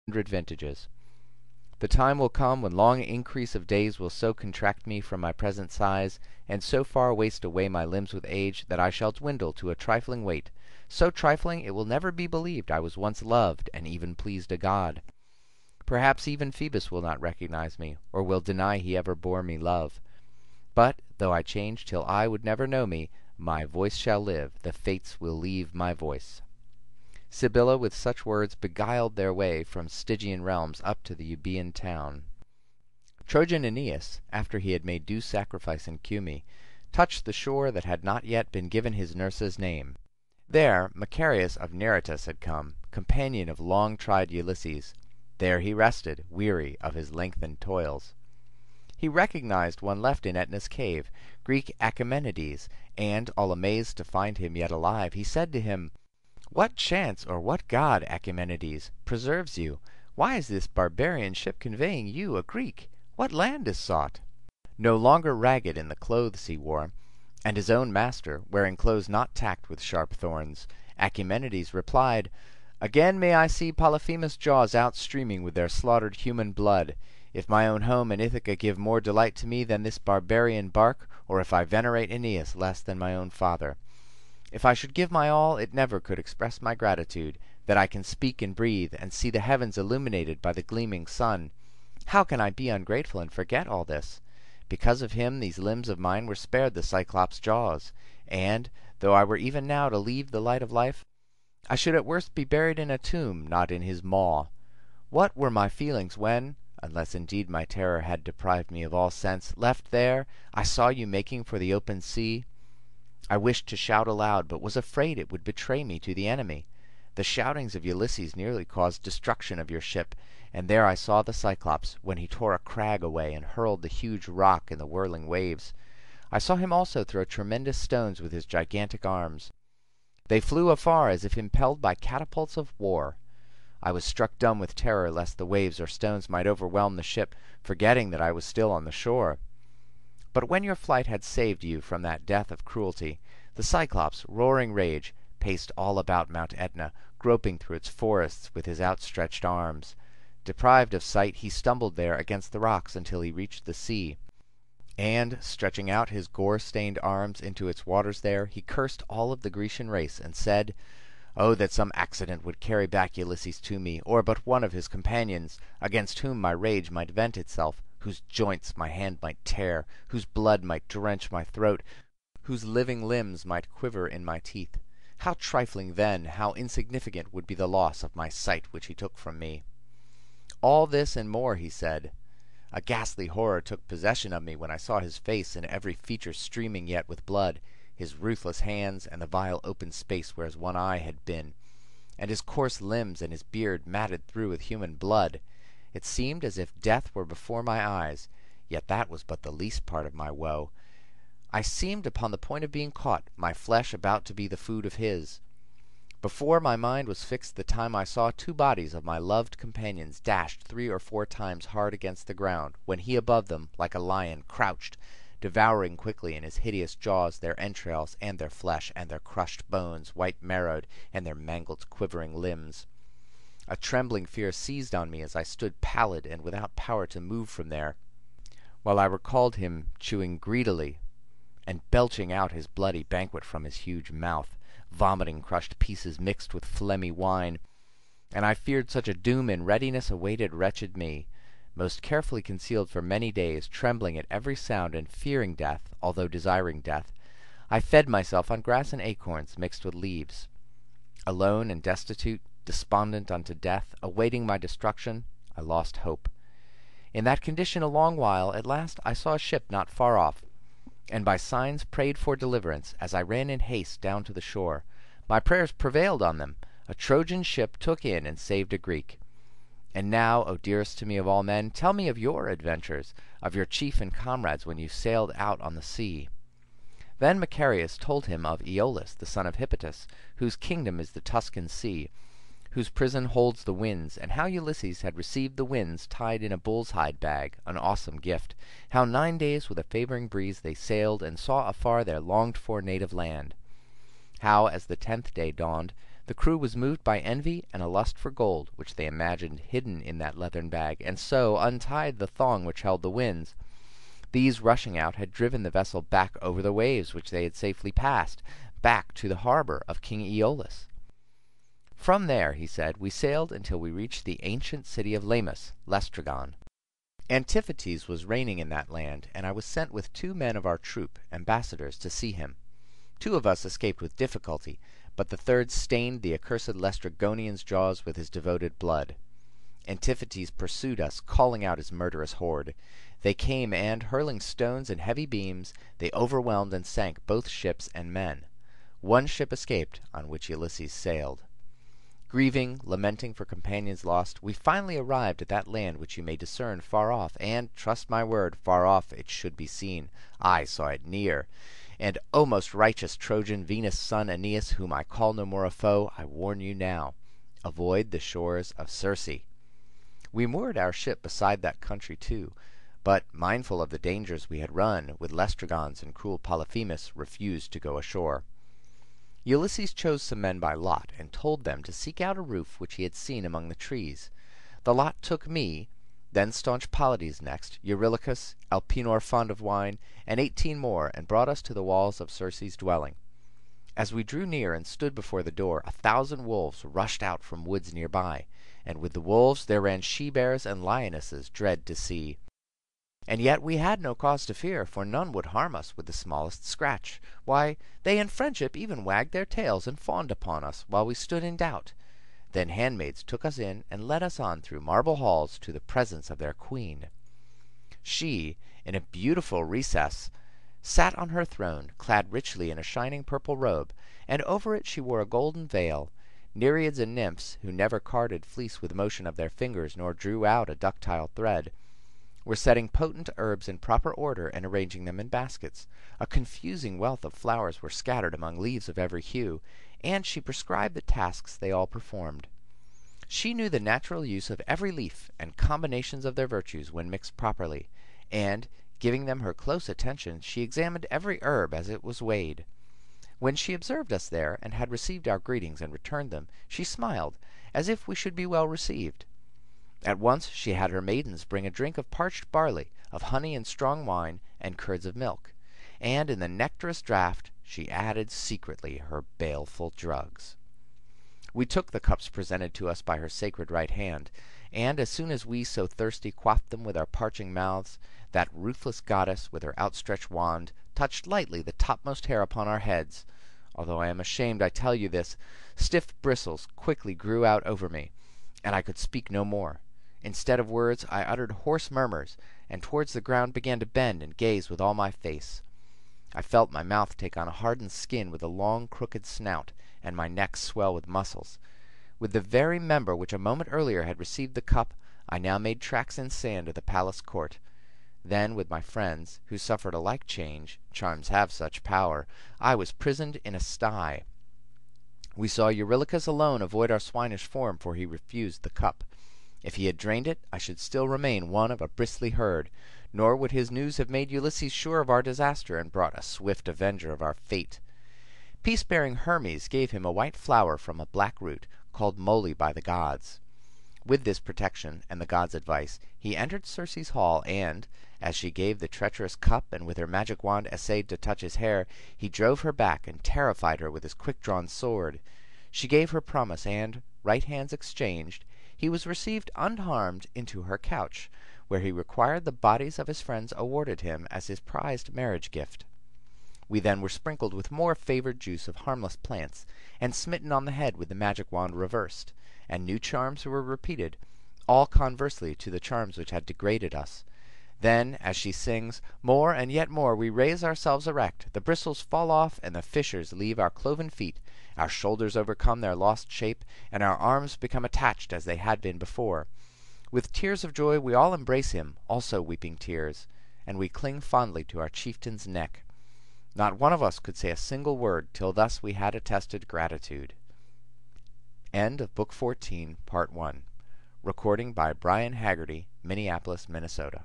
100 vintages. The time will come when long increase of days will so contract me from my present size, and so far waste away my limbs with age, that I shall dwindle to a trifling weight, so trifling it will never be believed I was once loved and even pleased a god. Perhaps even Phoebus will not recognize me, or will deny he ever bore me love. But, though I change till I would never know me, my voice shall live, the fates will leave my voice. Sibylla with such words beguiled their way from Stygian realms up to the Euboean town. Trojan Aeneas, after he had made due sacrifice in Cumae, touched the shore that had not yet been given his nurse's name. There Macarius of Neritus had come, companion of long-tried Ulysses. There he rested, weary of his lengthened toils. He recognized one left in Aetna's cave, Greek Achemenides, and, all amazed to find him yet alive, he said to him, "What chance, or what god, Achemenides, preserves you? Why is this barbarian ship conveying you, a Greek? What land is sought?" No longer ragged in the clothes he wore, and his own master, wearing clothes not tacked with sharp thorns, Achemenides replied, "Again may I see Polyphemus' jaws outstreaming with their slaughtered human blood, if my own home and Ithaca give more delight to me than this barbarian bark, or if I venerate Aeneas less than my own father. If I should give my all, it never could express my gratitude, that I can speak and breathe, and see the heavens illuminated by the gleaming sun. How can I be ungrateful and forget all this? Because of him these limbs of mine were spared the Cyclops' jaws, and, though I were even now to leave the light of life, I should at worst be buried in a tomb, not in his maw. What were my feelings when, unless indeed my terror had deprived me of all sense, left there, I saw you making for the open sea? I wished to shout aloud, but was afraid it would betray me to the enemy. The shoutings of Ulysses nearly caused destruction of your ship, and there I saw the Cyclops, when he tore a crag away and hurled the huge rock in the whirling waves. I saw him also throw tremendous stones with his gigantic arms. They flew afar as if impelled by catapults of war. I was struck dumb with terror lest the waves or stones might overwhelm the ship, forgetting that I was still on the shore. But when your flight had saved you from that death of cruelty, the Cyclops, roaring rage, paced all about Mount Etna, groping through its forests with his outstretched arms. Deprived of sight, he stumbled there against the rocks until he reached the sea. And, stretching out his gore-stained arms into its waters there, he cursed all of the Grecian race, and said, "Oh, that some accident would carry back Ulysses to me, or but one of his companions, against whom my rage might vent itself, whose joints my hand might tear, whose blood might drench my throat, whose living limbs might quiver in my teeth. How trifling then, how insignificant would be the loss of my sight which he took from me." All this and more he said. A ghastly horror took possession of me when I saw his face and every feature streaming yet with blood, his ruthless hands and the vile open space where his one eye had been, and his coarse limbs and his beard matted through with human blood. It seemed as if death were before my eyes, yet that was but the least part of my woe. I seemed upon the point of being caught, my flesh about to be the food of his. Before my mind was fixed the time I saw two bodies of my loved companions dashed 3 or 4 times hard against the ground, when he above them, like a lion, crouched, devouring quickly in his hideous jaws their entrails and their flesh and their crushed bones, white-marrowed, and their mangled quivering limbs. A trembling fear seized on me as I stood pallid and without power to move from there, while I recalled him chewing greedily and belching out his bloody banquet from his huge mouth, vomiting crushed pieces mixed with phlegmy wine, and I feared such a doom in readiness awaited wretched me, most carefully concealed for many days, trembling at every sound and fearing death, although desiring death. I fed myself on grass and acorns mixed with leaves. Alone and destitute, despondent unto death, awaiting my destruction, I lost hope. In that condition a long while, at last I saw a ship not far off, and by signs prayed for deliverance, as I ran in haste down to the shore. My prayers prevailed on them. A Trojan ship took in and saved a Greek. And now, O dearest to me of all men, tell me of your adventures, of your chief and comrades when you sailed out on the sea. Then Macarius told him of Aeolus, the son of Hippotas, whose kingdom is the Tuscan sea, whose prison holds the winds, and how Ulysses had received the winds tied in a bull's hide bag, an awesome gift, how 9 days with a favoring breeze they sailed and saw afar their longed-for native land, how, as the 10th day dawned, The crew was moved by envy and a lust for gold, which they imagined hidden in that leathern bag, and so untied the thong which held the winds. These rushing out had driven the vessel back over the waves which they had safely passed, back to the harbor of King Aeolus. From there, he said, we sailed until we reached the ancient city of Lamus, Lestragon. Antiphates was reigning in that land, and I was sent with 2 men of our troop, ambassadors, to see him. 2 of us escaped with difficulty, but the third stained the accursed Laestrygonian's jaws with his devoted blood. Antiphates pursued us, calling out his murderous horde. They came, and, hurling stones and heavy beams, they overwhelmed and sank both ships and men. 1 ship escaped, on which Ulysses sailed. Grieving, lamenting for companions lost, we finally arrived at that land which you may discern far off, and, trust my word, far off it should be seen. I saw it near. And, O most righteous Trojan, Venus' son Aeneas, whom I call no more a foe, I warn you now, avoid the shores of Circe. We moored our ship beside that country too, but, mindful of the dangers we had run with Lestrygons and cruel Polyphemus, refused to go ashore. Ulysses chose some men by lot, and told them to seek out a roof which he had seen among the trees. The lot took me, then staunch Pylades next, Eurylochus, Elpenor fond of wine, and 18 more, and brought us to the walls of Circe's dwelling. As we drew near and stood before the door, 1,000 wolves rushed out from woods near by, and with the wolves there ran she-bears and lionesses, dread to see. And yet we had no cause to fear, for none would harm us with the smallest scratch. Why, they in friendship even wagged their tails and fawned upon us, while we stood in doubt. Then handmaids took us in, and led us on through marble halls to the presence of their queen. She, in a beautiful recess, sat on her throne, clad richly in a shining purple robe, and over it she wore a golden veil. Nereids and nymphs, who never carded fleece with motion of their fingers, nor drew out a ductile thread, were setting potent herbs in proper order and arranging them in baskets. A confusing wealth of flowers were scattered among leaves of every hue, and she prescribed the tasks they all performed. She knew the natural use of every leaf and combinations of their virtues when mixed properly, and, giving them her close attention, she examined every herb as it was weighed. When she observed us there, and had received our greetings and returned them, she smiled, as if we should be well received. At once she had her maidens bring a drink of parched barley, of honey and strong wine, and curds of milk, and in the nectarous draught she added secretly her baleful drugs. We took the cups presented to us by her sacred right hand, and as soon as we so thirsty quaffed them with our parching mouths, that ruthless goddess with her outstretched wand touched lightly the topmost hair upon our heads. Although I am ashamed I tell you this, stiff bristles quickly grew out over me, and I could speak no more. Instead of words, I uttered hoarse murmurs, and towards the ground began to bend and gaze with all my face. I felt my mouth take on a hardened skin with a long crooked snout, and my neck swell with muscles. With the very member which a moment earlier had received the cup, I now made tracks in sand of the palace court. Then, with my friends, who suffered a like change, charms have such power, I was prisoned in a sty. We saw Eurylochus alone avoid our swinish form, for he refused the cup. If he had drained it, I should still remain one of a bristly herd, nor would his news have made Ulysses sure of our disaster and brought a swift avenger of our fate. Peace-bearing Hermes gave him a white flower from a black root, called moly by the gods. With this protection and the gods' advice, he entered Circe's hall, and, as she gave the treacherous cup and with her magic wand essayed to touch his hair, he drove her back and terrified her with his quick-drawn sword. She gave her promise, and, right hands exchanged, he was received unharmed into her couch, where he required the bodies of his friends awarded him as his prized marriage gift. We then were sprinkled with more favored juice of harmless plants, and smitten on the head with the magic wand reversed, and new charms were repeated, all conversely to the charms which had degraded us. Then, as she sings, more and yet more we raise ourselves erect, the bristles fall off, and the fissures leave our cloven feet, our shoulders overcome their lost shape, and our arms become attached as they had been before. With tears of joy we all embrace him, also weeping tears, and we cling fondly to our chieftain's neck. Not one of us could say a single word till thus we had attested gratitude. End of Book 14, Part 1. Recording by Brian Haggerty, Minneapolis, Minnesota.